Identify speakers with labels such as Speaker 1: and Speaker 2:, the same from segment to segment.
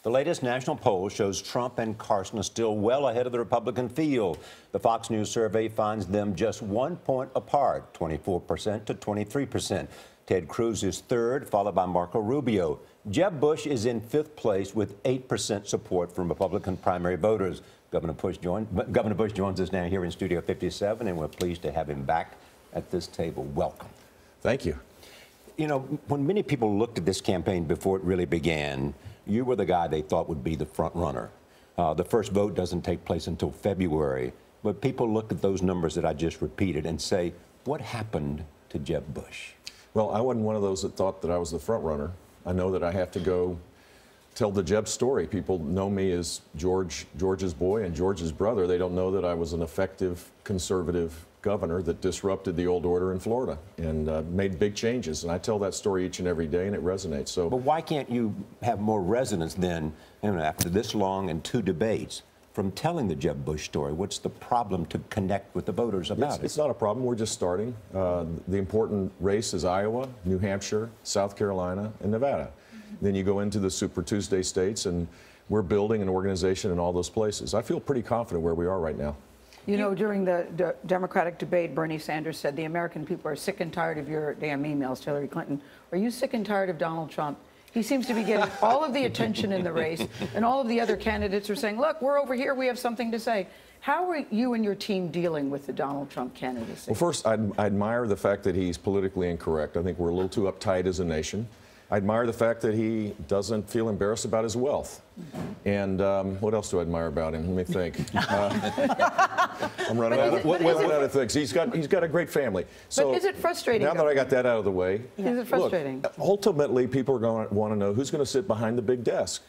Speaker 1: The latest national poll shows Trump and Carson are still well ahead of the Republican field. The Fox News survey finds them just 1 point apart, 24% to 23%. Ted Cruz is third, followed by Marco Rubio. Jeb Bush is in fifth place with 8% support from Republican primary voters. Governor Bush joins us now here in Studio 57, and we're pleased to have him back at this table. Welcome.
Speaker 2: Thank you.
Speaker 1: You know, when many people looked at this campaign before it really began, you were the guy they thought would be the front runner. The first vote doesn't take place until February, but people look at those numbers that I just repeated and say, what happened to Jeb Bush?
Speaker 2: Well, I wasn't one of those that thought that I was the front runner. I know that I have to go tell the Jeb story. People know me as George's boy and George's brother. They don't know that I was an effective conservative governor that disrupted the old order in Florida and made big changes. And I tell that story each and every day, and it resonates. So,
Speaker 1: but why can't you have more resonance then, after this long and 2 debates, from telling the Jeb Bush story? What's the problem to connect with the voters about it?
Speaker 2: It's not a problem. We're just starting. The important race is Iowa, New Hampshire, South Carolina, and Nevada. Then you go into the Super Tuesday states, and we're building an organization in all those places. I feel pretty confident where we are right now.
Speaker 3: You know, during the Democratic debate, Bernie Sanders said the American people are sick and tired of your damn emails to Hillary Clinton. Are you sick and tired of Donald Trump? He seems to be getting all of the attention in the race, and all of the other candidates are saying, look, we're over here, we have something to say. How are you and your team dealing with the Donald Trump candidacy?
Speaker 2: Well, first, I admire the fact that he's politically incorrect. I think we're a little too uptight as a nation. I admire the fact that he doesn't feel embarrassed about his wealth. And what else do I admire about him? Let me think. I'm running out of things. He's got a great family. So
Speaker 3: but is it frustrating?
Speaker 2: Now that I got that out of the way,
Speaker 3: is it frustrating?
Speaker 2: Look, ultimately, people are going to want to know who's going to sit behind the big desk.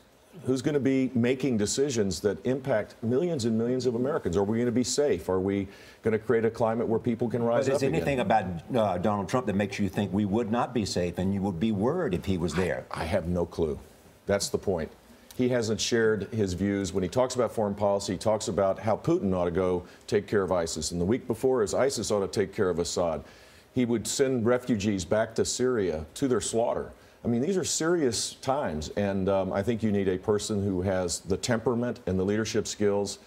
Speaker 2: Who's going to be making decisions that impact millions and millions of Americans? Are we going to be safe? Are we going to create a climate where people can rise up again?
Speaker 1: Is there anything about Donald Trump that makes you think we would not be safe and you would be worried if he was there?
Speaker 2: I have no clue. That's the point. He hasn't shared his views. When he talks about foreign policy, he talks about how Putin ought to go take care of ISIS. And the week before is ISIS ought to take care of Assad. He would send refugees back to Syria to their slaughter. I mean, these are serious times, and I think you need a person who has the temperament and the leadership skills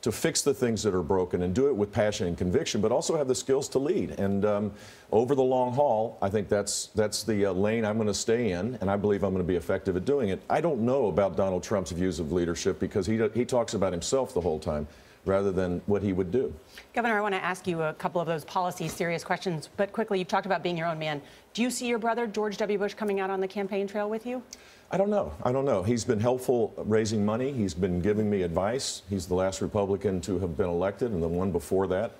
Speaker 2: to fix the things that are broken and do it with passion and conviction, but also have the skills to lead. And over the long haul, I think that's the lane I'm going to stay in, and I believe I'm going to be effective at doing it. I don't know about Donald Trump's views of leadership because he talks about himself the whole time rather than what he would do.
Speaker 4: Governor, I want to ask you a couple of those policy serious questions, but quickly, you've talked about being your own man. Do you see your brother, George W. Bush, coming out on the campaign trail with you?
Speaker 2: I don't know. I don't know. He's been helpful raising money. He's been giving me advice. He's the last Republican to have been elected and the one before that.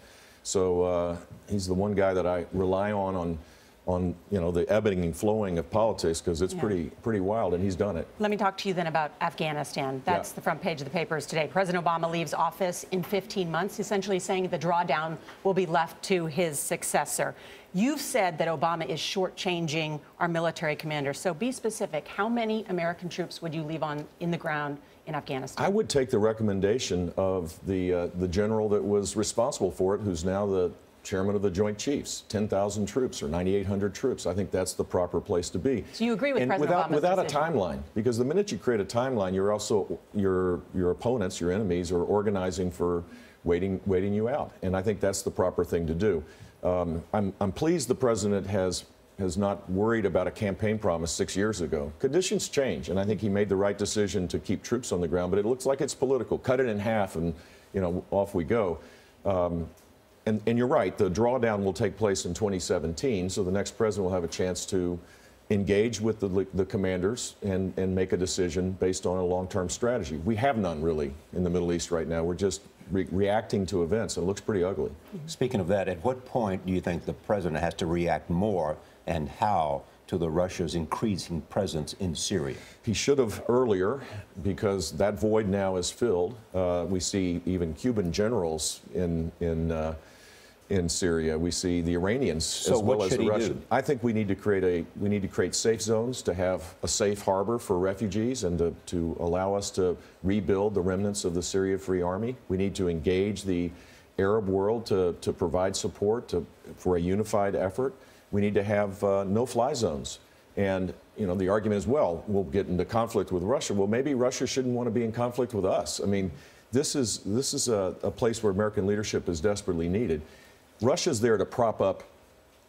Speaker 2: So he's the one guy that I rely on the ebbing and flowing of politics because it's pretty wild, and he's done it.
Speaker 4: Let me talk to you then about Afghanistan. That's the front page of the papers today. President Obama leaves office in 15 months, essentially saying the drawdown will be left to his successor. You've said that Obama is shortchanging our military commanders. So be specific. How many American troops would you leave in the ground in Afghanistan?
Speaker 2: I would take the recommendation of the general that was responsible for it, who's now the chairman of the Joint Chiefs, 10,000 troops or 9,800 troops. I think that's the proper place to be.
Speaker 4: So you agree with President Obama's
Speaker 2: without
Speaker 4: decision?
Speaker 2: A timeline, because the minute you create a timeline, you're also your opponents, your enemies, are organizing for waiting you out, and I think that's the proper thing to do. I'm pleased the president has not worried about a campaign promise 6 years ago. Conditions change, and I think he made the right decision to keep troops on the ground. But it looks like it's political. Cut it in half, and off we go. And you're right, the drawdown will take place in 2017, so the next president will have a chance to engage with the commanders and make a decision based on a long-term strategy. We have none, really, in the Middle East right now. We're just reacting to events, and it looks pretty ugly.
Speaker 1: Speaking of that, at what point do you think the president has to react more, and how, to the Russia's increasing presence in Syria?
Speaker 2: He should have earlier, because that void now is filled. We see even Cuban generals in Syria. We see the Iranians as well as the Russians. I think we need to create safe zones to have a safe harbor for refugees and to allow us to rebuild the remnants of the Syria Free Army. We need to engage the Arab world to provide support for a unified effort. We need to have no-fly zones. And you know, the argument is, well, we'll get into conflict with Russia. Well, maybe Russia shouldn't want to be in conflict with us. I mean, this is a place where American leadership is desperately needed. Russia's there to prop up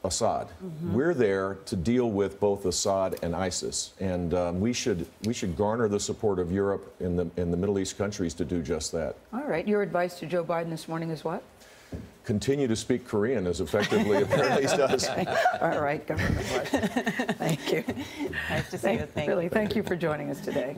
Speaker 2: Assad. We're there to deal with both Assad and ISIS, and we should garner the support of Europe and the Middle East countries to do just that.
Speaker 3: All right. Your advice to Joe Biden this morning is what?
Speaker 2: Continue to speak Korean as effectively as apparently he does.
Speaker 3: Okay. All right, Governor Bush. Thank you.
Speaker 4: Nice to see you. Thank you.
Speaker 3: Really, thank you for joining us today.